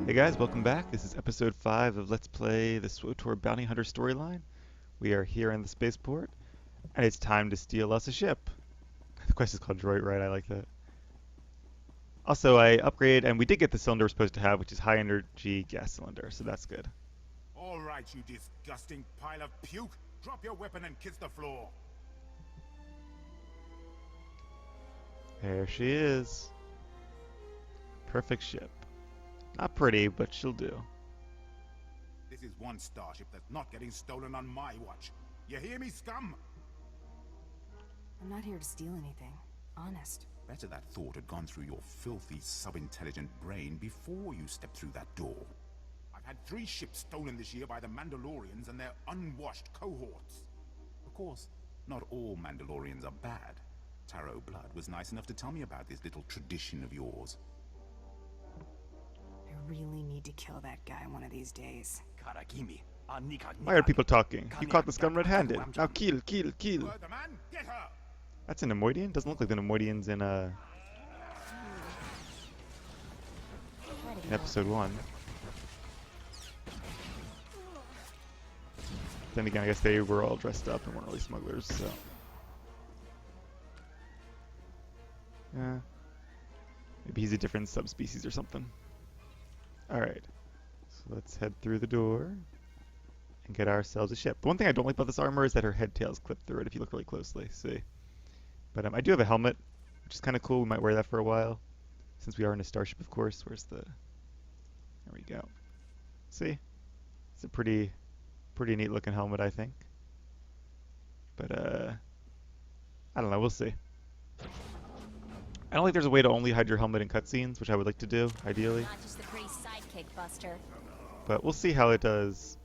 Hey guys, welcome back. This is episode 5 of Let's Play the Swtor Bounty Hunter storyline. We are here in the spaceport, and it's time to steal us a ship. The quest is called Droid Ride, I like that. Also, I upgraded, and we did get the cylinder we're supposed to have, which is high energy gas cylinder, so that's good. All right, you disgusting pile of puke. Drop your weapon and kiss the floor. There she is. Perfect ship. Not pretty, but she'll do. This is one starship that's not getting stolen on my watch. You hear me, scum? I'm not here to steal anything. Honest. Better that thought had gone through your filthy, sub-intelligent brain before you stepped through that door. I've had 3 ships stolen this year by the Mandalorians and their unwashed cohorts. Of course, not all Mandalorians are bad. Taro Blood was nice enough to tell me about this little tradition of yours. I really need to kill that guy one of these days. Why are people talking? You caught the scum red-handed. Now kill, kill, kill. Word the man, get her! That's an Nemoidian? Doesn't look like the Nemoidians in episode 1. Then again, I guess they were all dressed up and weren't really smugglers, so. Yeah. Maybe he's a different subspecies or something. Alright. So let's head through the door and get ourselves a ship. The one thing I don't like about this armor is that her head tail's clipped through it if you look really closely. See? But I do have a helmet, which is kind of cool. We might wear that for a while. Since we are in a starship, of course. Where's the... There we go. See? It's a pretty neat looking helmet, I think. But, I don't know. We'll see. I don't think there's a way to only hide your helmet in cutscenes, which I would like to do, ideally. Not just the pretty sidekick, Buster. But we'll see how it does.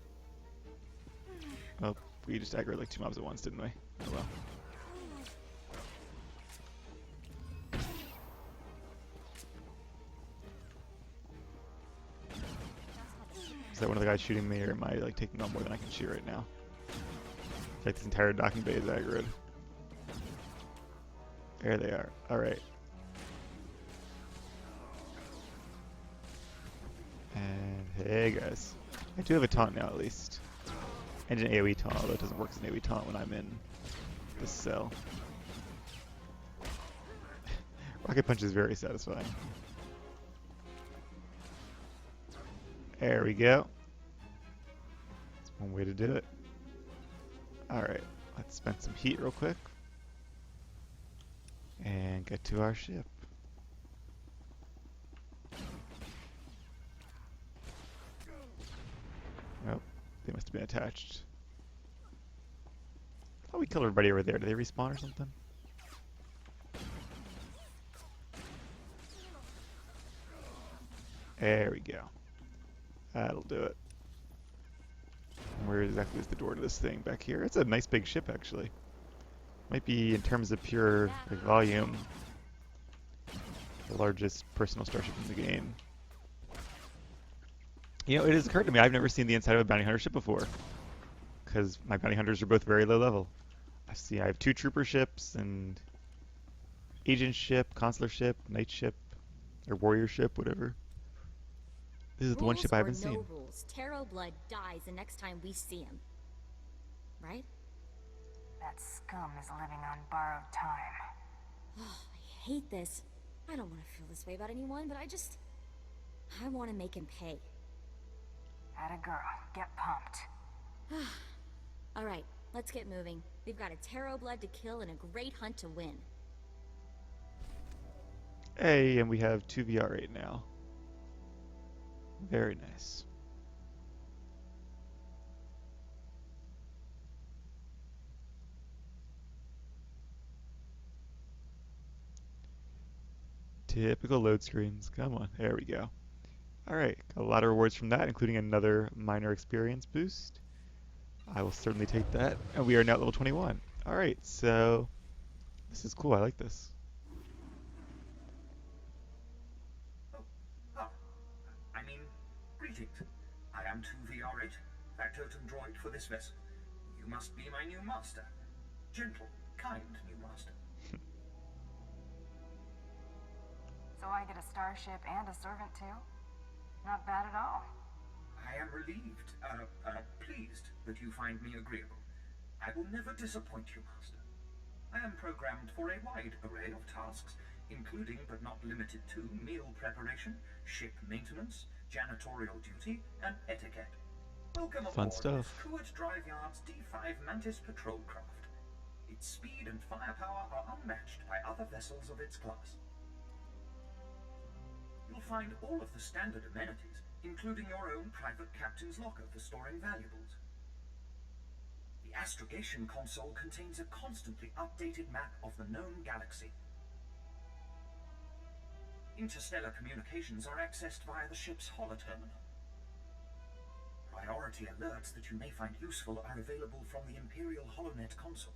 Well, we just aggroed like 2 mobs at once, didn't we? Oh well. Is that one of the guys shooting me, or am I like taking on more than I can shoot right now? Like this entire docking bay is aggroed. There they are. Alright. And hey guys. I do have a taunt now at least. And an AoE taunt, although it doesn't work as an AoE taunt when I'm in this cell. Rocket Punch is very satisfying. There we go. That's one way to do it. Alright, let's spend some heat real quick. And get to our ship. Oh, they must have been attached. I thought we killed everybody over there. Did they respawn or something? There we go. That'll do it. Where exactly is the door to this thing back here? It's a nice big ship, actually. Might be, in terms of pure like, volume, the largest personal starship in the game. You know, it has occurred to me I've never seen the inside of a bounty hunter ship before, because my bounty hunters are both very low level. I have 2 trooper ships and agent ship, consular ship, knight ship, or warrior ship, whatever. This is the one ship I haven't seen. Rules. Taro Blood dies the next time we see him. Right? That scum is living on borrowed time. Oh, I hate this. I don't want to feel this way about anyone, but I want to make him pay. Atta girl, get pumped. All right, let's get moving. We've got a Taro Blood to kill and a great hunt to win. Hey, and we have 2 VR8 now. Very nice. Typical load screens. Come on. There we go. Alright, got a lot of rewards from that, including another minor experience boost. I will certainly take that. And we are now at level 21. Alright, so this is cool. I like this. Greetings. I am 2VR8, factotum droid for this vessel. You must be my new master. Gentle, kind new master. So I get a starship and a servant too? Not bad at all. I am relieved, pleased that you find me agreeable. I will never disappoint you, Master. I am programmed for a wide array of tasks, including but not limited to meal preparation, ship maintenance, janitorial duty, and etiquette. Welcome Fun aboard this stuff. Kuwait Drive Yard's D5 Mantis patrol craft. Its speed and firepower are unmatched by other vessels of its class. You'll find all of the standard amenities, including your own private captain's locker for storing valuables. The astrogation console contains a constantly updated map of the known galaxy. Interstellar communications are accessed via the ship's holoterminal. Priority alerts that you may find useful are available from the Imperial HoloNet console.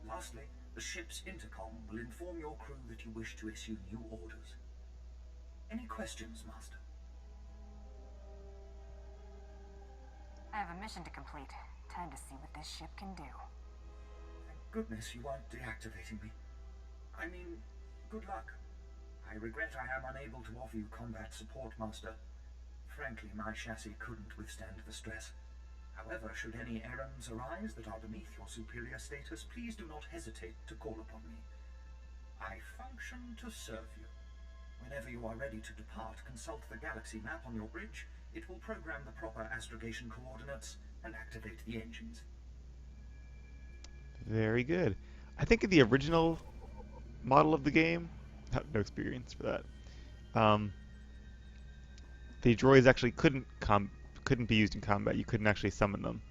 Lastly, the ship's intercom will inform your crew that you wish to issue new orders. Any questions, Master? I have a mission to complete. Time to see what this ship can do. Thank goodness you aren't deactivating me. I mean, good luck. I regret I am unable to offer you combat support, Master. Frankly, my chassis couldn't withstand the stress. However, should any errands arise that are beneath your superior status, please do not hesitate to call upon me. I function to serve you. Whenever you are ready to depart, consult the galaxy map on your bridge. It will program the proper astrogation coordinates and activate the engines. Very good. I think in the original model of the game, no experience for that. The droids actually couldn't be used in combat. You couldn't actually summon them.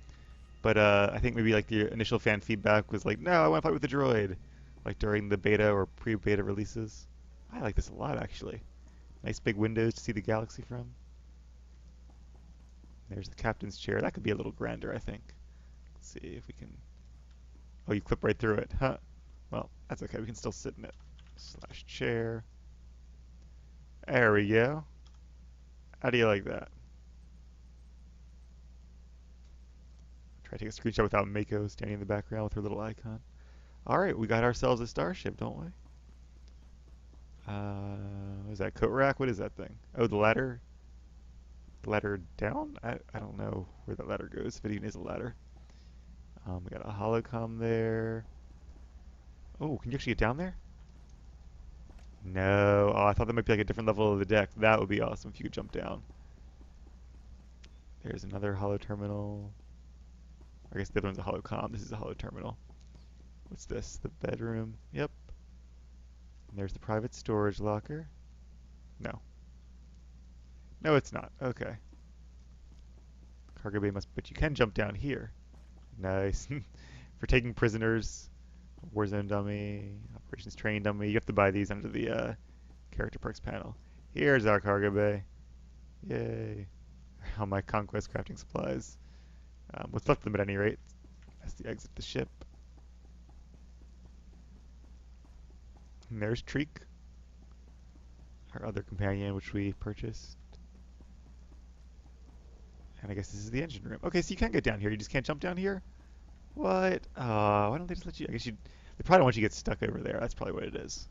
But I think maybe like the initial fan feedback was like, no, I want to fight with the droid, like during the beta or pre-beta releases. I like this a lot actually. Nice big windows to see the galaxy from. There's the captain's chair. That could be a little grander, I think. Let's see if we can. Oh, you clip right through it, huh? Well, that's okay. We can still sit in it. Slash chair. There we go. How do you like that? Try to take a screenshot without Mako standing in the background with her little icon. All right, we got ourselves a starship, don't we? What is that, coat rack? What is that thing? Oh, the ladder. The ladder down? I don't know where that ladder goes. If it even is a ladder. We got a holocom there. Oh, can you actually get down there? No. Oh, I thought that might be like a different level of the deck. That would be awesome if you could jump down. There's another holo terminal. I guess the other one's a holocom. This is a holo terminal. What's this? The bedroom. Yep. And there's the private storage locker. No. No, it's not. Okay. Cargo bay must, but you can jump down here. Nice. For taking prisoners. Warzone dummy. Operations training dummy. You have to buy these under the character perks panel. Here's our cargo bay. Yay. All my conquest crafting supplies. What's left of them at any rate. That's the exit the ship. And there's Treek, our other companion, which we purchased. And I guess this is the engine room. Okay, so you can get down here. You just can't jump down here? What? Why don't they just let you? I guess they probably don't want you to get stuck over there. That's probably what it is.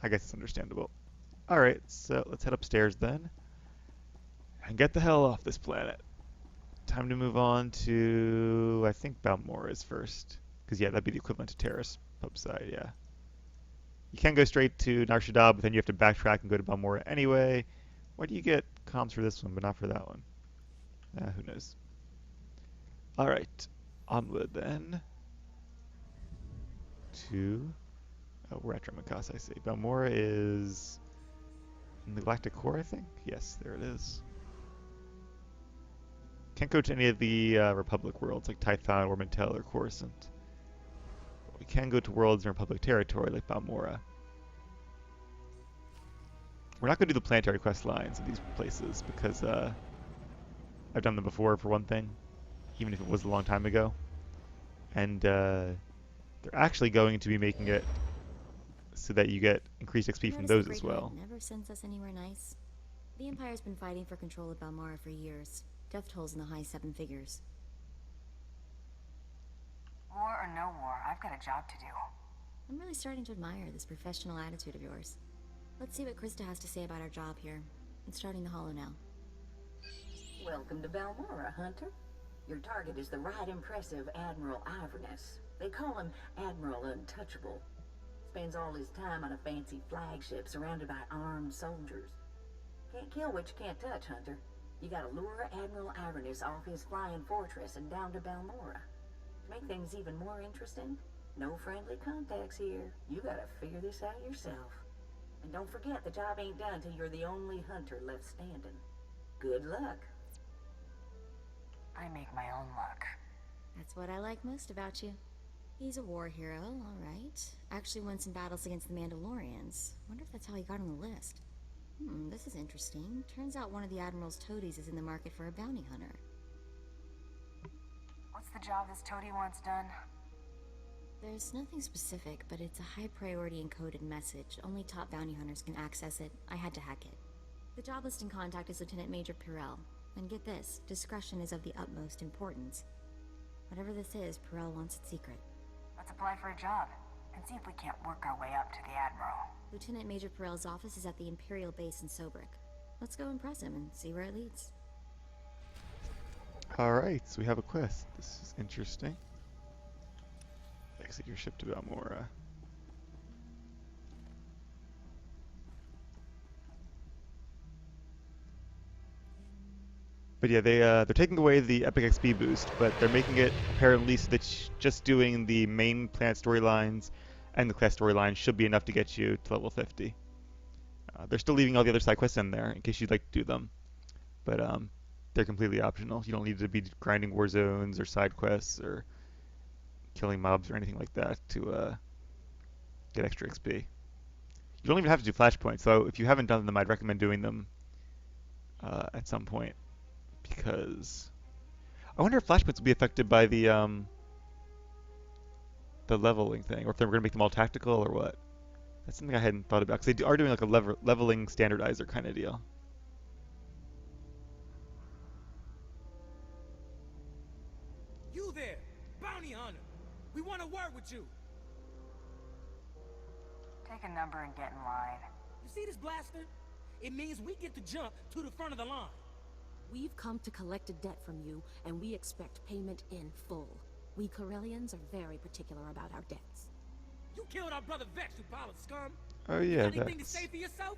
I guess it's understandable. All right, so let's head upstairs then. And get the hell off this planet. Time to move on to, I think Balmorra is first. Because, yeah, that'd be the equivalent to Terrace pub side, yeah. You can go straight to Nar Shaddaa, but then you have to backtrack and go to Balmorra anyway. Why do you get comms for this one, but not for that one? Who knows. All right, onward then to... Oh, we're at Drumacas, I see. Balmorra is in the Galactic Core, I think? Yes, there it is. Can't go to any of the Republic worlds like Tython, Ormentel, or Coruscant. But we can go to worlds in Republic territory like Balmorra. We're not going to do the planetary quest lines in these places because I've done them before for one thing, even if it was a long time ago. And they're actually going to be making it so that you get increased XP from those as well. Never sends us anywhere nice. The Empire's been fighting for control of Balmorra for years. Death tolls in the high 7 figures. War or no war, I've got a job to do. I'm really starting to admire this professional attitude of yours. Let's see what Krista has to say about our job here. I'm starting the holo now. Welcome to Balmorra, Hunter. Your target is the right impressive Admiral Iverness. They call him Admiral Untouchable. Spends all his time on a fancy flagship surrounded by armed soldiers. Can't kill what you can't touch, Hunter. You gotta lure Admiral Iverness off his flying fortress and down to Balmorra. To make things even more interesting, no friendly contacts here. You gotta figure this out yourself. And don't forget, the job ain't done till you're the only hunter left standing. Good luck. I make my own luck. That's what I like most about you. He's a war hero, alright. Actually won some battles against the Mandalorians. Wonder if that's how he got on the list. This is interesting. Turns out one of the Admiral's toadies is in the market for a bounty hunter. What's the job this toady wants done? There's nothing specific, but it's a high priority encoded message. Only top bounty hunters can access it. I had to hack it. The job listing contact is Lieutenant Major Pirel. And get this, discretion is of the utmost importance. Whatever this is, Pirel wants it secret. Let's apply for a job and see if we can't work our way up to the Admiral. Lieutenant Major Pirel's office is at the Imperial base in Sobrik. Let's go impress him and see where it leads. Alright, so we have a quest. This is interesting. Exit your ship to Balmorra. But yeah, they're taking away the Epic XP boost, but they're making it apparently so that just doing the main planet storylines and the quest storylines should be enough to get you to level 50. They're still leaving all the other side quests in there in case you'd like to do them, but they're completely optional. You don't need to be grinding war zones or side quests or killing mobs or anything like that to get extra XP. You don't even have to do flashpoints, so if you haven't done them, I'd recommend doing them at some point. Because I wonder if flashpoints will be affected by the leveling thing, or if they're going to make them all tactical or what. That's something I hadn't thought about, because they are doing like a leveling standardizer kind of deal. You there, bounty hunter. We want to work with you. Take a number and get in line. You see this blaster? It means we get to jump to the front of the line. We've come to collect a debt from you, and we expect payment in full. We Corellians are very particular about our debts. You killed our brother Vex, you pile of scum. Oh You yeah, got anything to Vex. say for yourself?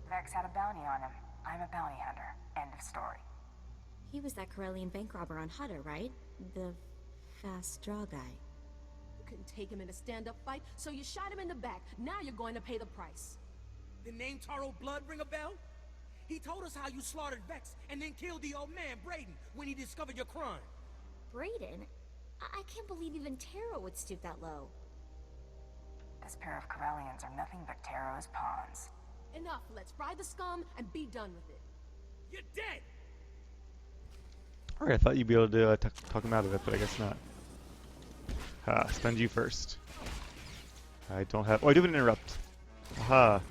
Vex had a bounty on him. I'm a bounty hunter. End of story. He was that Corellian bank robber on Hutter, right? The fast draw guy. You couldn't take him in a stand-up fight, so you shot him in the back. Now you're going to pay the price. The name Taro Blood ring a bell? He told us how you slaughtered Vex and then killed the old man, Brayden, when he discovered your crime. Brayden? I can't believe even Taro would stoop that low. This pair of Corellians are nothing but Taro's pawns. Enough, let's fry the scum and be done with it. You're dead! Alright, I thought you'd be able to talk him out of it, but I guess not. Stun you first. I don't have... Oh, I do have an interrupt. Aha.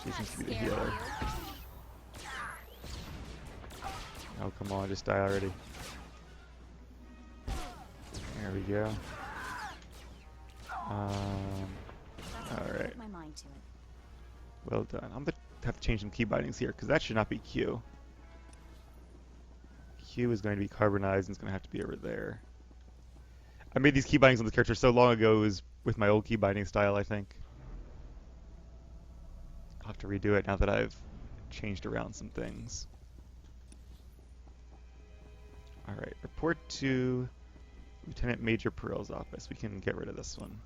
She seems to be the healer. Oh, come on, just die already. There we go. Alright. My mind to it. Well done. I'm going to have to change some key bindings here, because that should not be Q. Q is going to be carbonized, and it's going to have to be over there. I made these key bindings on this character so long ago, it was with my old key binding style, I think. I'll have to redo it now that I've changed around some things. Alright, report to Lieutenant Major Pirel's office. We can get rid of this one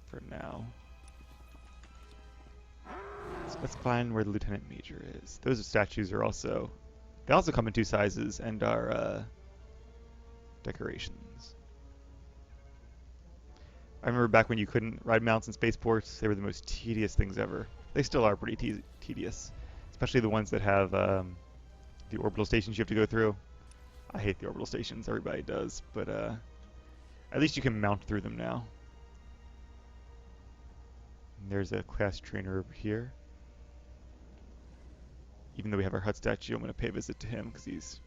for now. So let's find where the Lieutenant Major is. Those statues are also... They also come in two sizes and are decorations. I remember back when you couldn't ride mounts in spaceports, they were the most tedious things ever. They still are pretty tedious, especially the ones that have the orbital stations you have to go through. I hate the orbital stations, everybody does, but at least you can mount through them now. And there's a class trainer over here. Even though we have our hut statue, I'm going to pay a visit to him because he's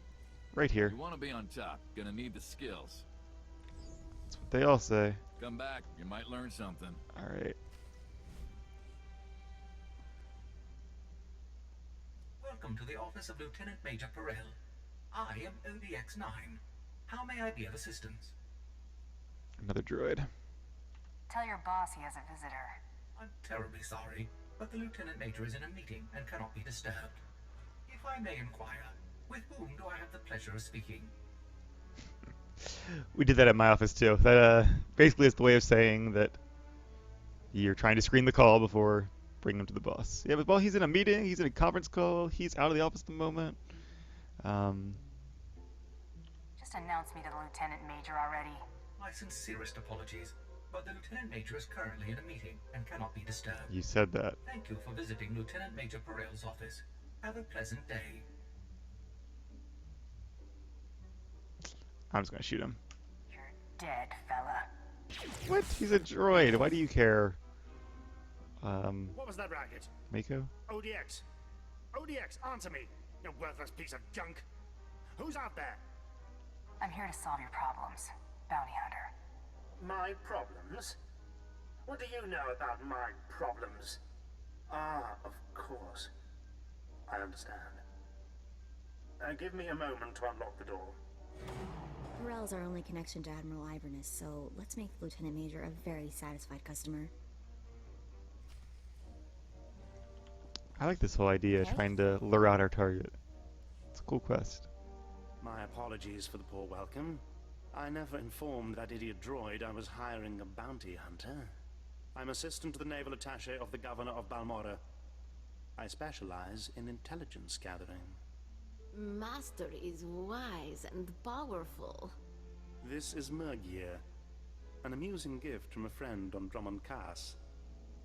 right here. You want to be on top, gonna need the skills. That's what they all say. Come back, you might learn something. Alright. Welcome to the office of Lieutenant Major Perel. I am ODX-9. How may I be of assistance? Another droid. Tell your boss he has a visitor. I'm terribly sorry, but the Lieutenant Major is in a meeting and cannot be disturbed. If I may inquire, with whom do I have the pleasure of speaking? We did that at my office too. That basically is the way of saying that you're trying to screen the call before bringing him to the boss. Yeah, but while he's in a meeting, he's in a conference call, he's out of the office at the moment. Just announce me to the Lieutenant Major already. My sincerest apologies, but the Lieutenant Major is currently in a meeting and cannot be disturbed. You said that. Thank you for visiting Lieutenant Major Perel's office. Have a pleasant day. I'm just gonna shoot him. You're dead, fella. What? He's a droid. Why do you care? What was that racket? Mako? ODX. ODX, answer me, you worthless piece of junk. Who's out there? I'm here to solve your problems, Bounty Hunter. My problems? What do you know about my problems? Ah, of course. I understand. Give me a moment to unlock the door. Perel's our only connection to Admiral Iverness, so let's make the Lieutenant Major a very satisfied customer. I like this whole idea, trying to lure out our target. It's a cool quest. My apologies for the poor welcome. I never informed that idiot droid I was hiring a bounty hunter. I'm assistant to the naval attaché of the governor of Balmorra. I specialize in intelligence gathering. Master is wise and powerful. This is Mergier, an amusing gift from a friend on Drummond Cass.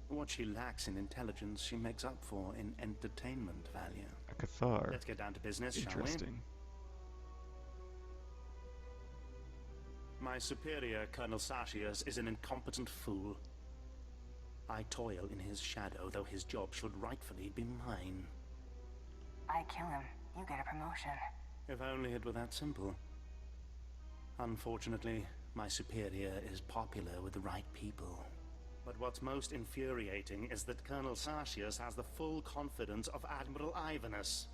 What she lacks in intelligence, she makes up for in entertainment value. A Cathar. Let's get down to business, shall we? Interesting. My superior, Colonel Sashius, is an incompetent fool. I toil in his shadow, though his job should rightfully be mine. I kill him, you get a promotion. If only it were that simple. Unfortunately, my superior is popular with the right people. But what's most infuriating is that Colonel Sashius has the full confidence of Admiral Iverness.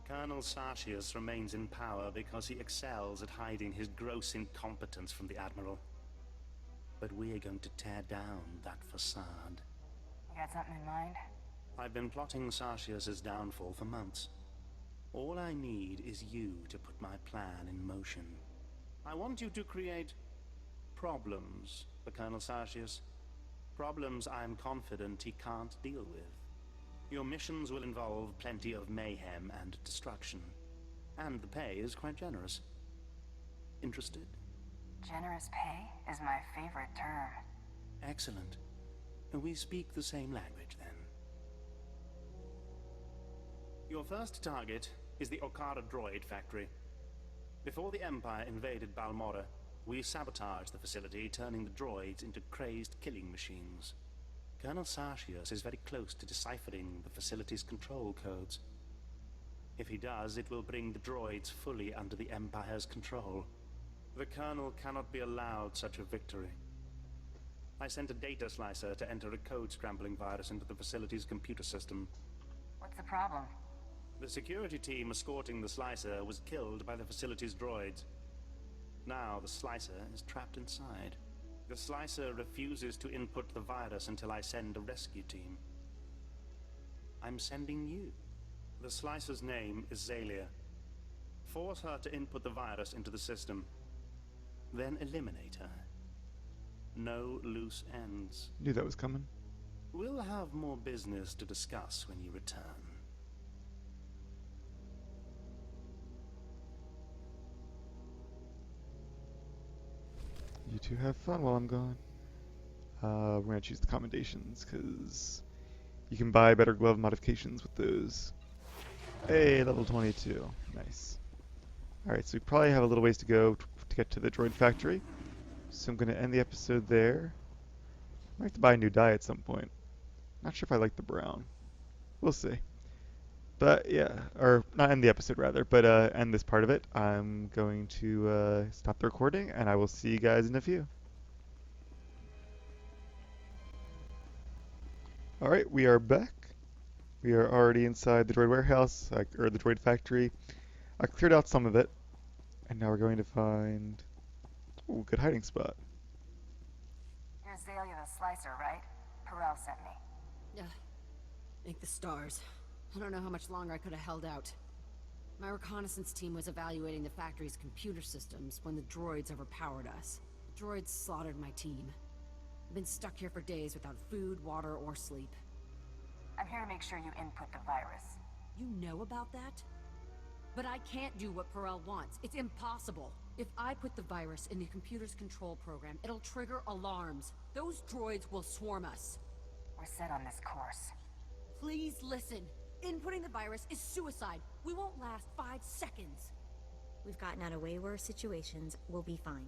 Colonel Sashius remains in power because he excels at hiding his gross incompetence from the Admiral. But we are going to tear down that facade. You got something in mind? I've been plotting Sashius' downfall for months. All I need is you to put my plan in motion. I want you to create problems for Colonel Sashius. Problems I'm confident he can't deal with. Your missions will involve plenty of mayhem and destruction. And the pay is quite generous. Interested? Generous pay is my favorite term. Excellent. We speak the same language, then. Your first target is the Okara droid factory. Before the Empire invaded Balmorra, we sabotaged the facility, turning the droids into crazed killing machines. Colonel Sashius is very close to deciphering the facility's control codes. If he does, it will bring the droids fully under the Empire's control. The Colonel cannot be allowed such a victory. I sent a data slicer to enter a code-scrambling virus into the facility's computer system. What's the problem? The security team escorting the slicer was killed by the facility's droids. Now the slicer is trapped inside. The slicer refuses to input the virus until I send a rescue team. I'm sending you. The slicer's name is Zalia. Force her to input the virus into the system. Then eliminate her. No loose ends. Knew that was coming. We'll have more business to discuss when you return. You two have fun while I'm gone. We're gonna choose the commendations because you can buy better glove modifications with those. Hey, level 22. Nice. Alright, so we probably have a little ways to go to get to the droid factory. So I'm gonna end the episode there. I might have to buy a new dye at some point. Not sure if I like the brown. We'll see. But yeah, or not end the episode rather, but end this part of it. I'm going to stop the recording, and I will see you guys in a few. Alright, we are back. We are already inside the droid warehouse, or the droid factory. I cleared out some of it, and now we're going to find... Ooh, good hiding spot. You're Zalia the Slicer, right? Perel sent me. Yeah. Thank the stars. I don't know how much longer I could have held out. My reconnaissance team was evaluating the factory's computer systems when the droids overpowered us. The droids slaughtered my team. I've been stuck here for days without food, water, or sleep. I'm here to make sure you input the virus. You know about that? But I can't do what Perel wants. It's impossible. If I put the virus in the computer's control program, it'll trigger alarms. Those droids will swarm us. We're set on this course. Please listen. Inputting the virus is suicide. We won't last 5 seconds. We've gotten out of way worse situations. We'll be fine.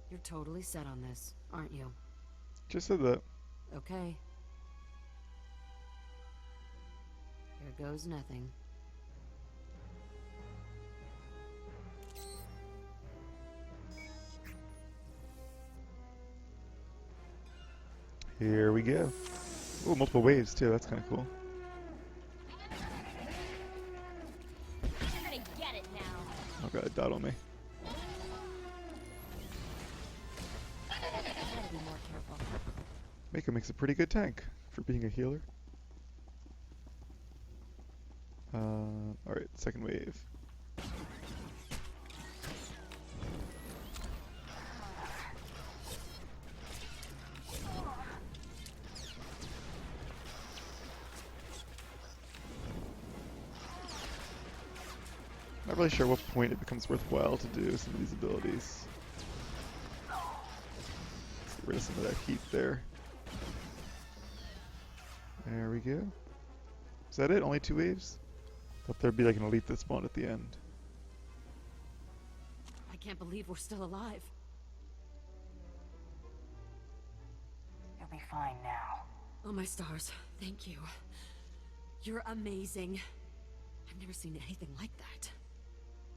You're totally set on this, aren't you? Just said that. Okay. Here goes nothing. Here we go. Ooh, multiple waves too, that's kind of cool. You're gonna get it now. Oh god, it died on me. Gotta be more careful. Mako makes a pretty good tank for being a healer. Alright, second wave. Not really sure what point it becomes worthwhile to do some of these abilities. Let's get rid of some of that heat there. There we go. Is that it? Only 2 waves? Thought there'd be like an elite that spawned at the end. I can't believe we're still alive. You'll be fine now. Oh my stars, thank you. You're amazing. I've never seen anything like that.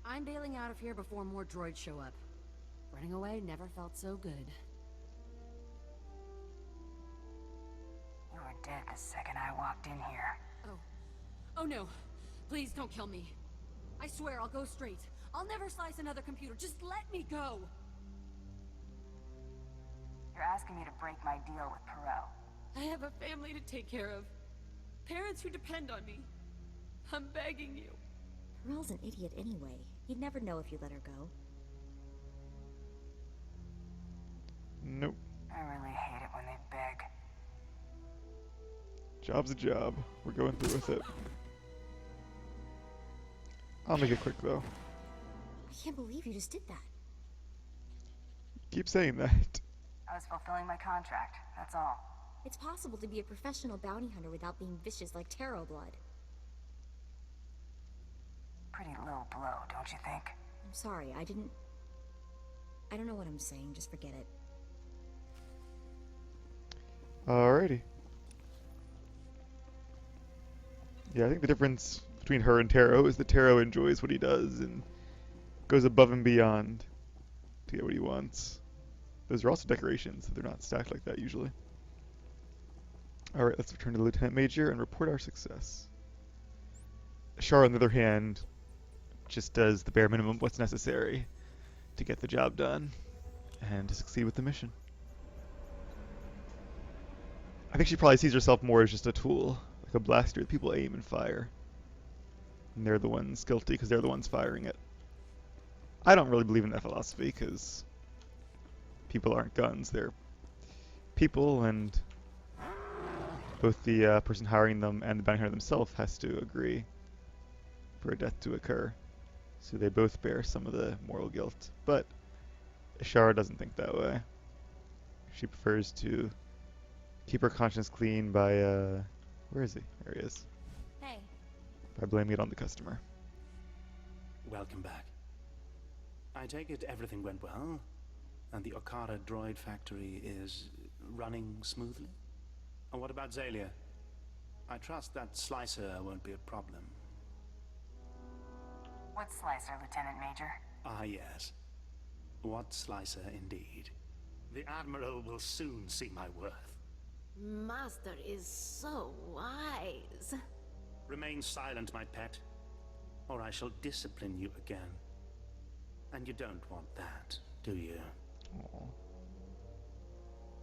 I'm bailing out of here before more droids show up. Running away never felt so good. You were dead the second I walked in here. Oh no. Please don't kill me. I swear I'll go straight. I'll never slice another computer. Just let me go. You're asking me to break my deal with Perel. I have a family to take care of. Parents who depend on me. I'm begging you. Perel's an idiot anyway. He'd never know if you let her go. Nope. I really hate it when they beg. Job's a job. We're going through with it. I'll make it quick though. I can't believe you just did that. Keep saying that. I was fulfilling my contract, that's all. It's possible to be a professional bounty hunter without being vicious like Tarot blood. Pretty low blow, don't you think? I'm sorry, I don't know what I'm saying, just forget it. Alrighty. Yeah, I think the difference between her and Tarot is that Tarot enjoys what he does and goes above and beyond to get what he wants. Those are also decorations, they're not stacked like that usually. Alright, let's return to the Lieutenant Major and report our success. Shara, on the other hand, just does the bare minimum what's necessary to get the job done and to succeed with the mission. I think she probably sees herself more as just a tool, like a blaster that people aim and fire. And they're the ones guilty because they're the ones firing it. I don't really believe in that philosophy because people aren't guns, they're people, and both the person hiring them and the bounty hunter themselves has to agree for a death to occur. So they both bear some of the moral guilt. But Ashara doesn't think that way. She prefers to keep her conscience clean by, where is he? There he is. Hey. By blaming it on the customer. Welcome back. I take it everything went well, and the Okada droid factory is running smoothly? And what about Zalia? I trust that Slicer won't be a problem. What Slicer, Lieutenant Major? Ah, yes. What Slicer indeed. The Admiral will soon see my worth. Master is so wise. Remain silent, my pet, or I shall discipline you again. And you don't want that, do you? Aw.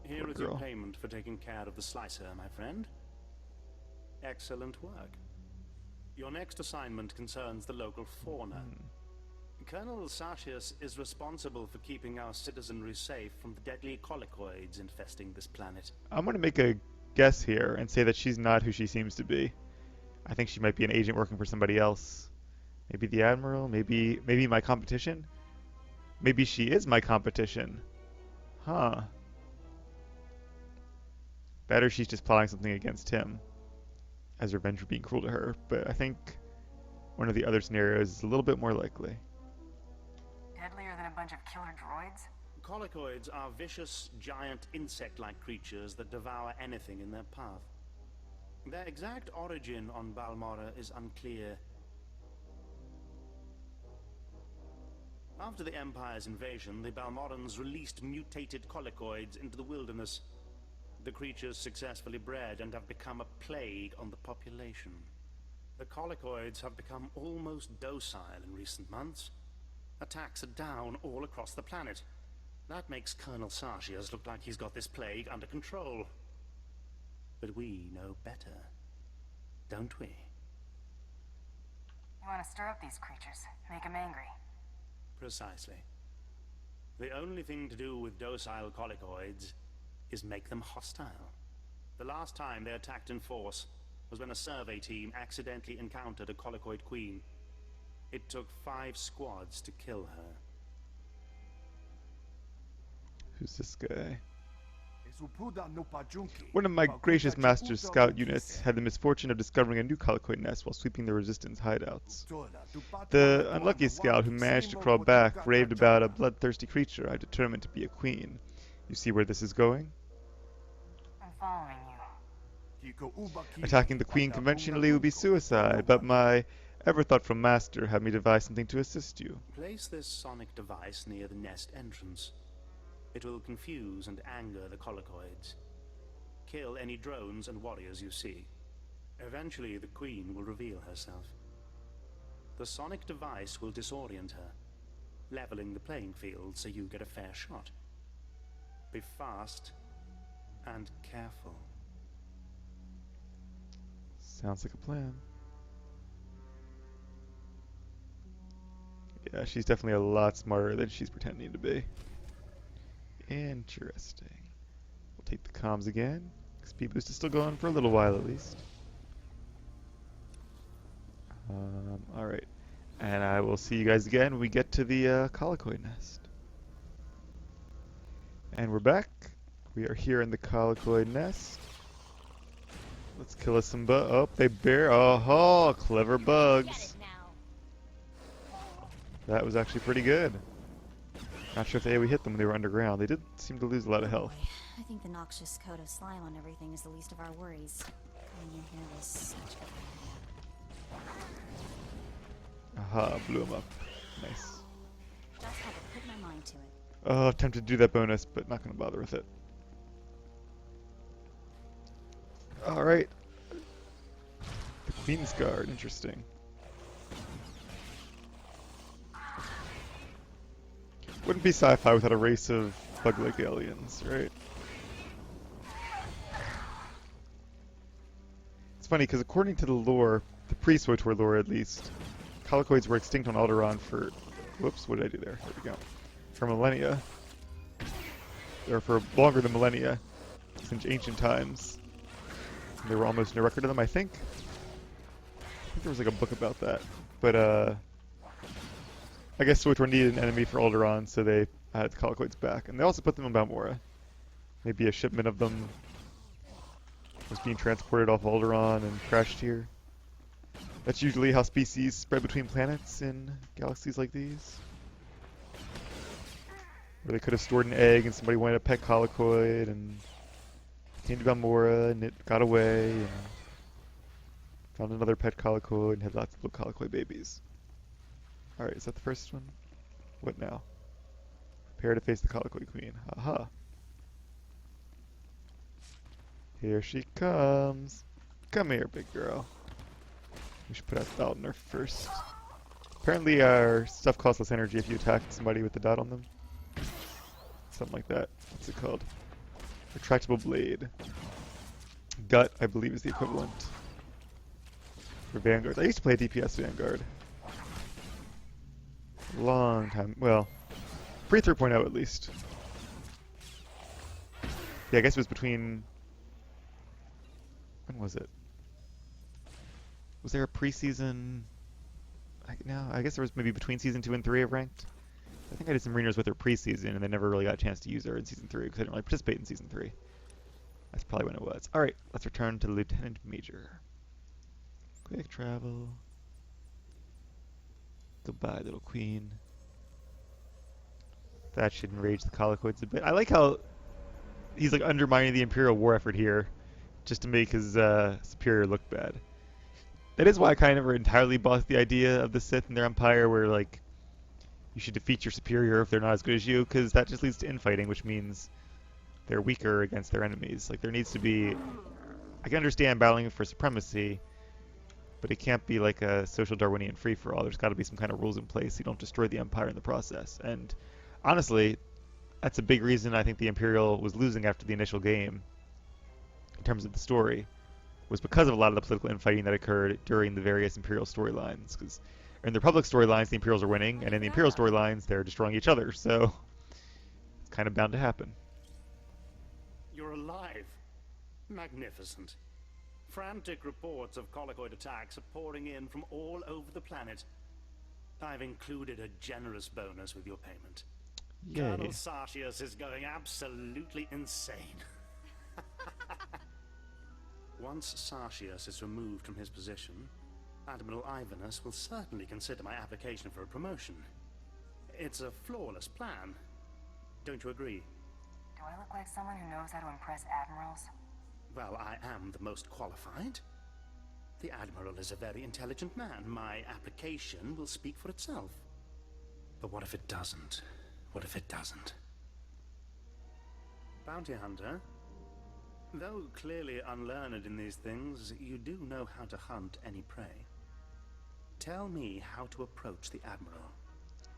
Here Poor is your girl. payment for taking care of the slicer, my friend. Excellent work. Your next assignment concerns the local fauna. Colonel Sartius is responsible for keeping our citizenry safe from the deadly colicoids infesting this planet. I'm going to make a guess here and say that she's not who she seems to be. I think she might be an agent working for somebody else. Maybe the Admiral, maybe my competition? Maybe she is my competition. Huh. Better she's just plotting something against him as revenge for being cruel to her, but I think one of the other scenarios is a little bit more likely. Deadlier than a bunch of killer droids? Colicoids are vicious, giant insect-like creatures that devour anything in their path. Their exact origin on Balmorra is unclear. After the Empire's invasion, the Balmorrans released mutated colicoids into the wilderness. The creatures successfully bred and have become a plague on the population. The colicoids have become almost docile in recent months. Attacks are down all across the planet. That makes Colonel Sartius look like he's got this plague under control. But we know better, don't we? You want to stir up these creatures, make them angry. Precisely. The only thing to do with docile colicoids is make them hostile. The last time they attacked in force was when a survey team accidentally encountered a colicoid queen. It took 5 squads to kill her. Who's this guy? One of my gracious master's scout units had the misfortune of discovering a new colicoid nest while sweeping the resistance hideouts. The unlucky scout who managed to crawl back raved about a bloodthirsty creature I determined to be a queen. You see where this is going? I'm following you. Attacking the queen conventionally would be suicide, but my ever-thoughtful master had me devise something to assist you. Place this sonic device near the nest entrance. It will confuse and anger the colicoids. Kill any drones and warriors you see. Eventually, the queen will reveal herself. The sonic device will disorient her, leveling the playing field so you get a fair shot. Be fast and careful. Sounds like a plan. Yeah, she's definitely a lot smarter than she's pretending to be. Interesting. We'll take the comms again. Speed boost is still going for a little while at least. Alright. And I will see you guys again when we get to the colicoid nest. And we're back. We are here in the colicoid nest. Let's kill us some oh, they bear. Oh, clever bugs. That was actually pretty good. Not sure if they hit them when they were underground. They did seem to lose a lot of health. Boy, I think the noxious coat of slime on everything is the least of our worries. Coming in here was such a good idea. Aha, blew him up. Nice. Just had to put my mind to it. Oh, tempted to do that bonus, but not going to bother with it. Alright. The Queen's Guard, interesting. Wouldn't be sci-fi without a race of bug-like aliens, right? It's funny, because according to the lore, the pre-Swtor lore at least, colicoids were extinct on Alderaan for... Whoops, what did I do there? There we go. For millennia. Or for longer than millennia, since ancient times. And there were almost no record of them, I think. I think there was like a book about that. But, I guess Swtor needed an enemy for Alderaan, so they added the colicoids back. And they also put them in Balmorra. Maybe a shipment of them was being transported off Alderaan and crashed here. That's usually how species spread between planets in galaxies like these. Where they could have stored an egg and somebody wanted a pet colicoid and came to Balmorra and it got away and found another pet colicoid and had lots of little colicoid babies. Alright, is that the first one? What now? Prepare to face the colicoid queen. Aha. Here she comes. Come here, big girl. We should put out the dot nerf first. Apparently our stuff costs less energy if you attack somebody with the dot on them. Something like that. What's it called? Retractable blade. Gut, I believe, is the equivalent. For Vanguards. I used to play DPS Vanguard. Long time. Well, pre 3.0 at least. Yeah, I guess it was between... When was it? Was there a preseason? No, I guess there was maybe between season 2 and 3 of Ranked. I think I did some arenas with her preseason, and they never really got a chance to use her in season 3 because I didn't really participate in season 3. That's probably when it was. Alright, let's return to Lieutenant Major. Quick travel. Goodbye, little queen. That should enrage the Colicoids a bit. I like how he's like undermining the Imperial war effort here just to make his superior look bad. That is why I kind of never entirely bought the idea of the Sith and their Empire where like you should defeat your superior if they're not as good as you, because that just leads to infighting, which means they're weaker against their enemies. Like there needs to be... I can understand battling for supremacy, but it can't be like a social Darwinian free-for-all. There's got to be some kind of rules in place so you don't destroy the Empire in the process. And honestly, that's a big reason I think the Imperial was losing after the initial game in terms of the story, was because of a lot of the political infighting that occurred during the various Imperial storylines. Because in the Republic storylines, the Imperials are winning, and in the Imperial storylines, they're destroying each other. So it's kind of bound to happen. You're alive. Magnificent. Frantic reports of colicoid attacks are pouring in from all over the planet. I've included a generous bonus with your payment. Yay. Colonel Sartius is going absolutely insane. Once Sartius is removed from his position, Admiral Ivanus will certainly consider my application for a promotion. It's a flawless plan. Don't you agree? Do I look like someone who knows how to impress admirals? Well, I am the most qualified. The Admiral is a very intelligent man. My application will speak for itself. But what if it doesn't? What if it doesn't? Bounty Hunter, though clearly unlearned in these things, you do know how to hunt any prey. Tell me how to approach the Admiral.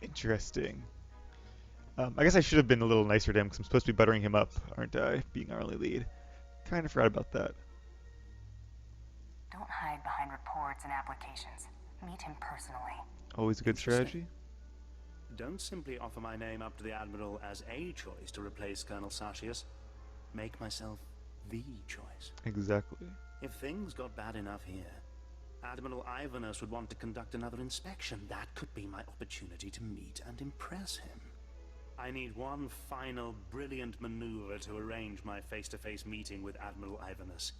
Interesting. I guess I should have been a little nicer to him because I'm supposed to be buttering him up, aren't I? Being our only lead. Kind of forgot about that. Don't hide behind reports and applications. Meet him personally. Always a good strategy. Don't simply offer my name up to the Admiral as a choice to replace Colonel Sartius. Make myself the choice. Exactly. If things got bad enough here, Admiral Ivanus would want to conduct another inspection. That could be my opportunity to meet and impress him. I need one final brilliant maneuver to arrange my face-to-face meeting with Admiral Ivanus.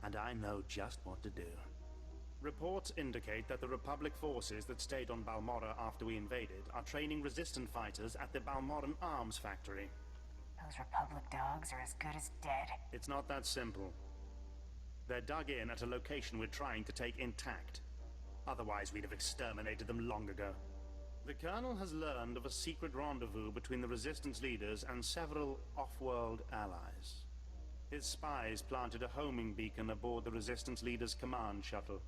And I know just what to do. Reports indicate that the Republic forces that stayed on Balmorra after we invaded are training resistant fighters at the Balmorran arms factory. Those Republic dogs are as good as dead. It's not that simple. They're dug in at a location we're trying to take intact. Otherwise, we'd have exterminated them long ago. The Colonel has learned of a secret rendezvous between the Resistance leaders and several off-world allies. His spies planted a homing beacon aboard the Resistance leaders' command shuttle.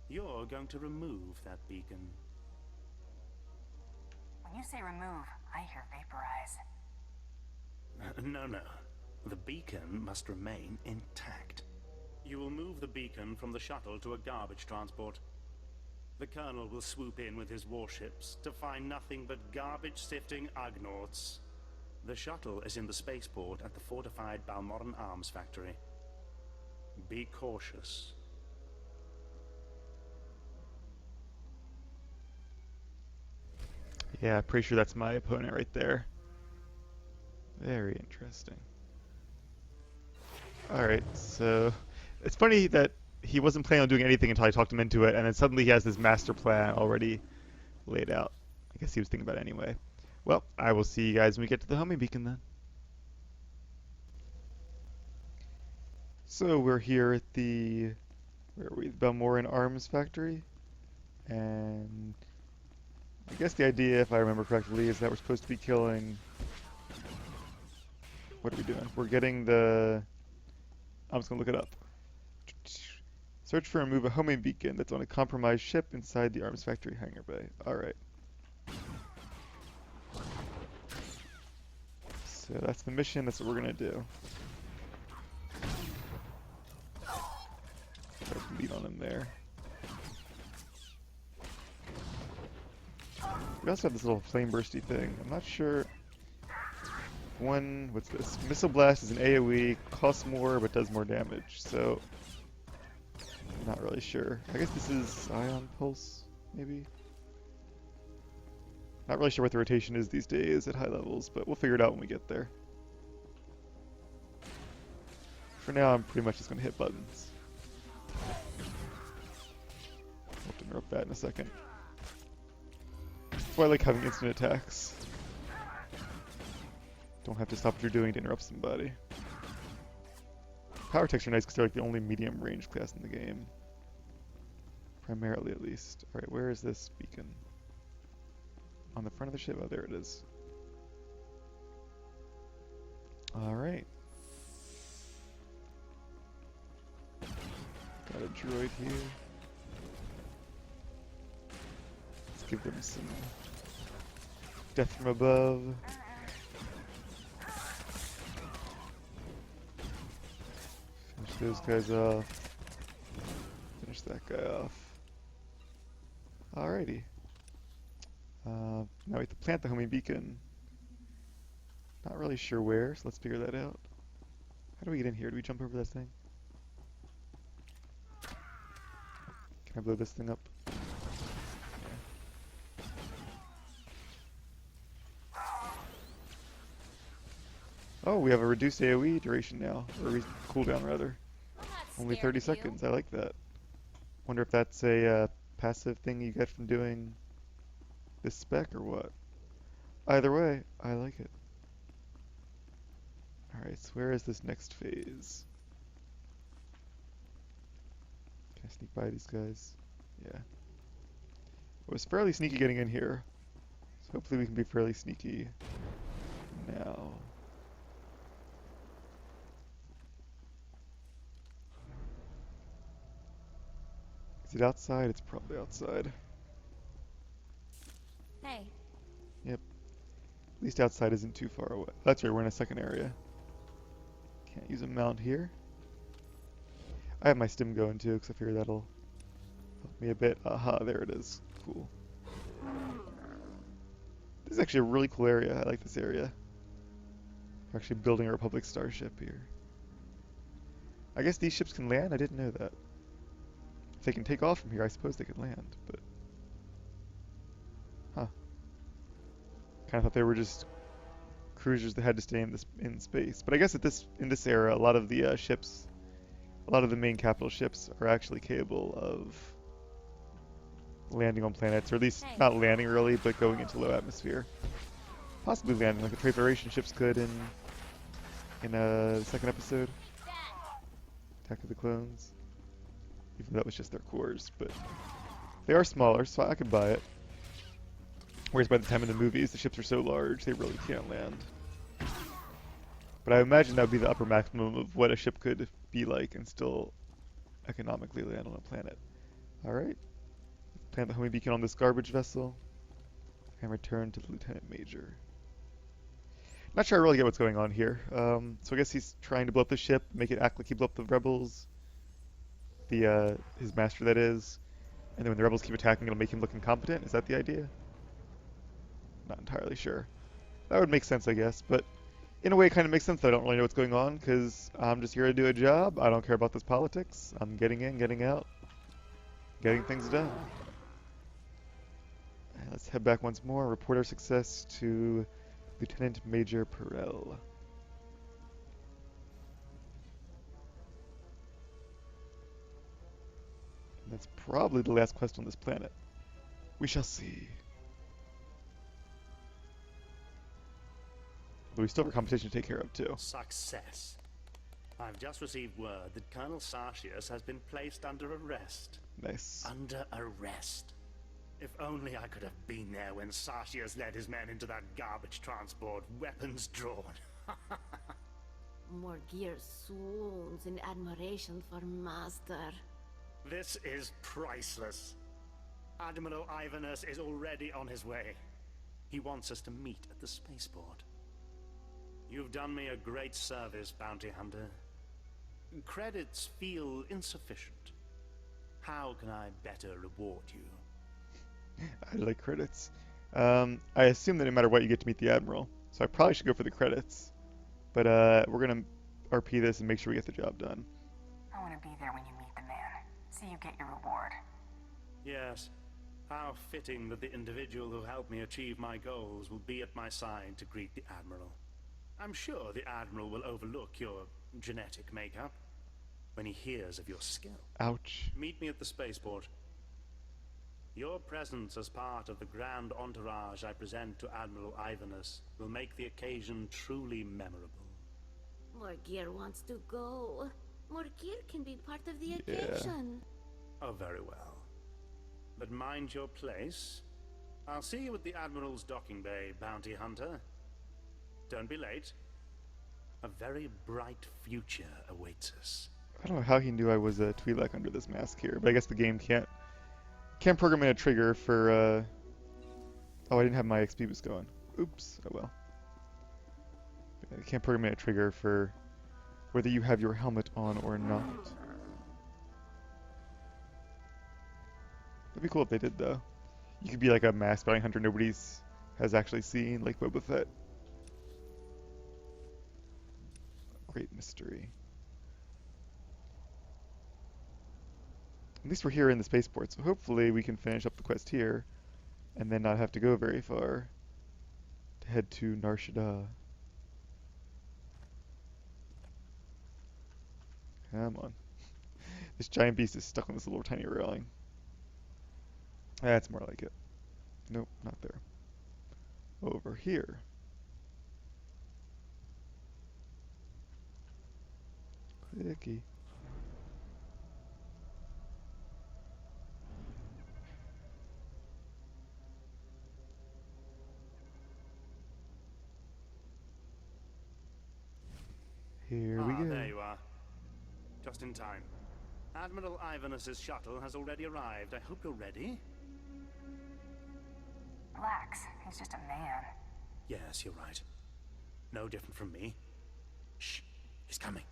You're going to remove that beacon. When you say remove, I hear vaporize. No. The beacon must remain intact. You will move the beacon from the shuttle to a garbage transport. The Colonel will swoop in with his warships to find nothing but garbage-sifting Ugnaughts. The shuttle is in the spaceport at the fortified Balmorran arms factory. Be cautious. Yeah, pretty sure that's my opponent right there. Very interesting. Alright, so it's funny that he wasn't planning on doing anything until I talked him into it, and then suddenly he has this master plan already laid out. I guess he was thinking about it anyway. Well, I will see you guys when we get to the homing beacon then. So we're here at the, where are we, Balmorran Arms Factory, and I guess the idea, if I remember correctly, is that we're supposed to be killing, what are we doing? We're getting the, I'm just going to look it up. So Search for and remove a homing beacon that's on a compromised ship inside the arms factory hangar bay. Alright. So that's the mission, that's what we're gonna do. Lead on him there. We also have this little flame bursty thing. I'm not sure. What's this? Missile blast is an AoE, costs more but does more damage. So, I'm not really sure. I guess this is ion pulse, maybe. Not really sure what the rotation is these days at high levels, but we'll figure it out when we get there. For now, I'm pretty much just gonna hit buttons. I'll have to interrupt that in a second. That's why I like having instant attacks. Don't have to stop what you're doing to interrupt somebody. Power techs are nice because they're like the only medium range class in the game. Primarily, at least. Alright, where is this beacon? On the front of the ship? Oh, there it is. Alright. Got a droid here. Let's give them some death from above. Finish those guys off. Finish that guy off. Alrighty. Now we have to plant the homing beacon. Not really sure where, so let's figure that out. How do we get in here? Do we jump over this thing? Can I blow this thing up? Yeah. Oh, we have a reduced AoE duration now, or cooldown rather. Only 30 seconds. I like that. Wonder if that's a passive thing you get from doing this spec or what. Either way, I like it. Alright, so where is this next phase? Can I sneak by these guys? Yeah. It was fairly sneaky getting in here. So hopefully we can be fairly sneaky now. Is it outside? It's probably outside. Hey. Yep. At least outside isn't too far away. That's right, we're in a second area. Can't use a mount here. I have my stim going too, because I figure that'll help me a bit. Aha, there it is. Cool. This is actually a really cool area. I like this area. We're actually building a Republic starship here. I guess these ships can land? I didn't know that. If they can take off from here, I suppose they could land, but... Huh. Kind of thought they were just cruisers that had to stay in space. But I guess in this era, a lot of the ships, a lot of the main capital ships are actually capable of landing on planets, or at least not landing really, but going into low atmosphere. Possibly landing, like the Trade Federation ships could in the second episode, Attack of the Clones. Even though that was just their cores, but they are smaller, so I could buy it. Whereas by the time in the movies, the ships are so large, they really can't land. But I imagine that would be the upper maximum of what a ship could be like and still economically land on a planet. Alright. Plant the homing beacon on this garbage vessel. And return to the Lieutenant Major. Not sure I really get what's going on here. So I guess he's trying to blow up the ship, make it act like he blew up the rebels. His master, that is. And then when the rebels keep attacking, it'll make him look incompetent. Is that the idea? Not entirely sure. That would make sense, I guess, but in a way it kind of makes sense that I don't really know what's going on, because I'm just here to do a job. I don't care about this politics. I'm getting in, getting out, getting things done. And let's head back once more. Report our success to Lieutenant Major Perel. And that's probably the last quest on this planet. We shall see. But we still have a competition to take care of, too. Success. I've just received word that Colonel Sartius has been placed under arrest. Nice. Under arrest. If only I could have been there when Sartius led his men into that garbage transport, weapons drawn. More gear soon in admiration for Master. This is priceless. Admiral Ivanus is already on his way. He wants us to meet at the spaceport. You've done me a great service, Bounty Hunter. Credits feel insufficient. How can I better reward you? I like credits. I assume that no matter what, you get to meet the Admiral. So I probably should go for the credits. But we're going to RP this and make sure we get the job done. I want to be there when you meet the man. See you get your reward. Yes. How fitting that the individual who helped me achieve my goals will be at my side to greet the Admiral. I'm sure the Admiral will overlook your genetic makeup when he hears of your skill. Ouch. Meet me at the spaceport. Your presence as part of the grand entourage I present to Admiral Ivanus will make the occasion truly memorable. Morgir wants to go. Morgir can be part of the occasion. Oh, very well. But mind your place. I'll see you at the Admiral's docking bay, Bounty Hunter. Don't be late. A very bright future awaits us. I don't know how he knew I was a Twi'lek under this mask here, but I guess the game can't program in a trigger for, oh, I didn't have my XP boost going. Oops, oh well. I can't program in a trigger for whether you have your helmet on or not. That'd be cool if they did, though. You could be like a masked bounty hunter nobody's has actually seen, like Boba Fett. Great mystery. At least we're here in the spaceport, so hopefully we can finish up the quest here and then not have to go very far to head to Nar Shaddaa. Come on. This giant beast is stuck on this little tiny railing. That's more like it. Nope, not there. Over here. Clicky. Here we go. There you are. Just in time. Admiral Ivanus's shuttle has already arrived. I hope you're ready. Relax. He's just a man. Yes, you're right. No different from me. Shh. He's coming.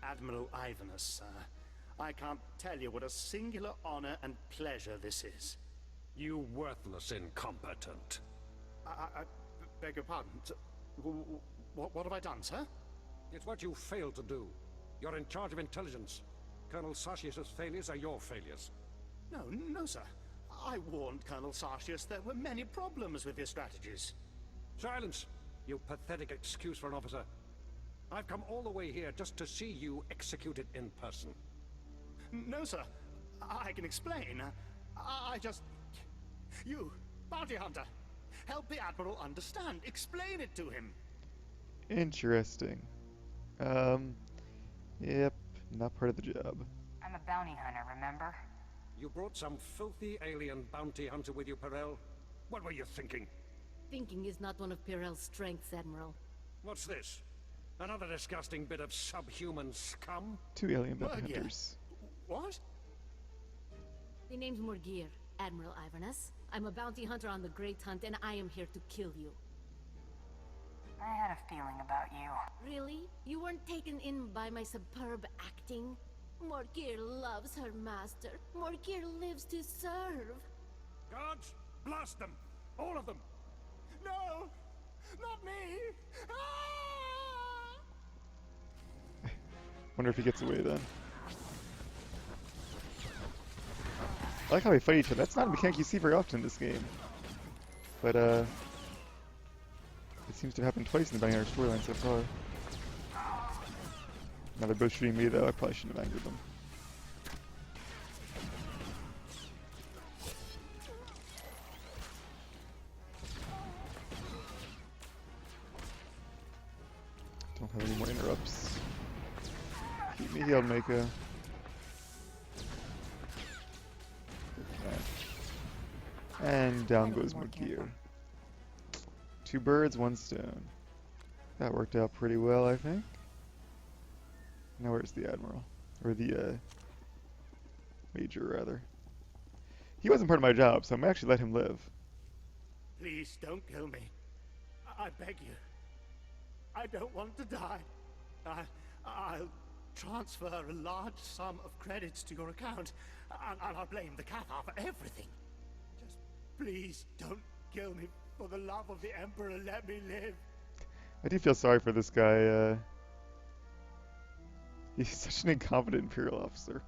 Admiral Ivanus, sir. I can't tell you what a singular honor and pleasure this is. You worthless incompetent. I beg your pardon. What have I done, sir? It's what you failed to do. You're in charge of intelligence. Colonel Sartius' failures are your failures. No, sir. I warned Colonel Sartius there were many problems with his strategies. Silence! You pathetic excuse for an officer. I've come all the way here just to see you executed in person. No, sir. I can explain. I just... You, bounty hunter, help the Admiral understand. Explain it to him. Interesting. Yep, not part of the job. I'm a bounty hunter, remember? You brought some filthy alien bounty hunter with you, Perel. What were you thinking? Thinking is not one of Pirel's strengths, Admiral. What's this? Another disgusting bit of subhuman scum? 2 alien bounty hunters. What? The name's Morgir, Admiral Ivanus. I'm a bounty hunter on the Great Hunt, and I am here to kill you. I had a feeling about you. Really? You weren't taken in by my superb acting? Morgir loves her master. Morgir lives to serve. Guards, blast them! All of them! No! Not me! Ah! Wonder if he gets away then. I like how they fight each other. That's not a mechanic you see very often in this game. But, it seems to happen twice in the Bounty Hunter storyline so far. Now they're both shooting me though, I probably shouldn't have angered them. Don't have any more interrupts. Keep me healed, Mako. Okay. And down goes Morgir. 2 birds, 1 stone. That worked out pretty well, I think. Now where's the Admiral? Or the, Major, rather. He wasn't part of my job, so I'm actually let him live. Please don't kill me. I beg you. I don't want to die. I'll transfer a large sum of credits to your account, and I'll blame the Cathar for everything. Just please don't kill me. For the love of the Emperor, let me live. I do feel sorry for this guy. He's such an incompetent Imperial officer.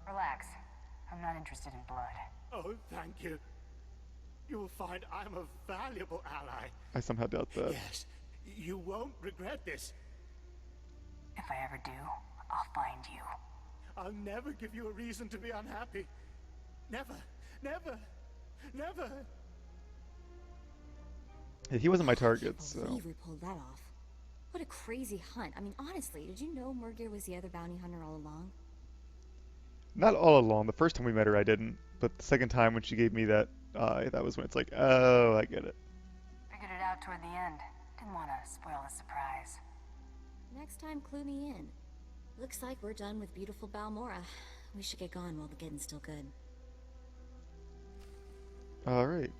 Relax. I'm not interested in blood. Oh, thank you. You will find I'm a valuable ally. I somehow doubt that. Yes, you won't regret this. If I ever do, I'll find you. I'll never give you a reason to be unhappy. Never, never, never. Yeah, he wasn't my target, I so... can't believe we pulled that off. What a crazy hunt. I mean, honestly, did you know Murgir was the other bounty hunter all along? Not all along. The first time we met her, I didn't. But the second time when she gave me that eye, that was when it's like, oh, I get it. Figured it out toward the end. Didn't want to spoil the surprise. Next time, clue me in. Looks like we're done with beautiful Balmorra. We should get going while the getting's still good. Alright.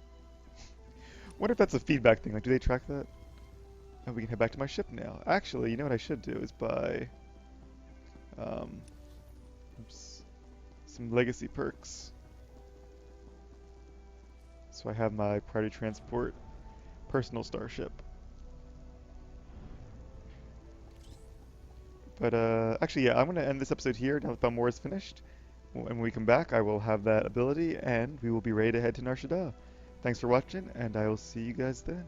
Wonder if that's a feedback thing. Like, do they track that? Oh, we can head back to my ship now. Actually, you know what I should do is buy... oops, some legacy perks. So I have my priority transport personal starship. But, actually, yeah, I'm going to end this episode here now that Balmorra is finished. When we come back, I will have that ability, and we will be ready to head to Nar Shaddaa. Thanks for watching, and I will see you guys then.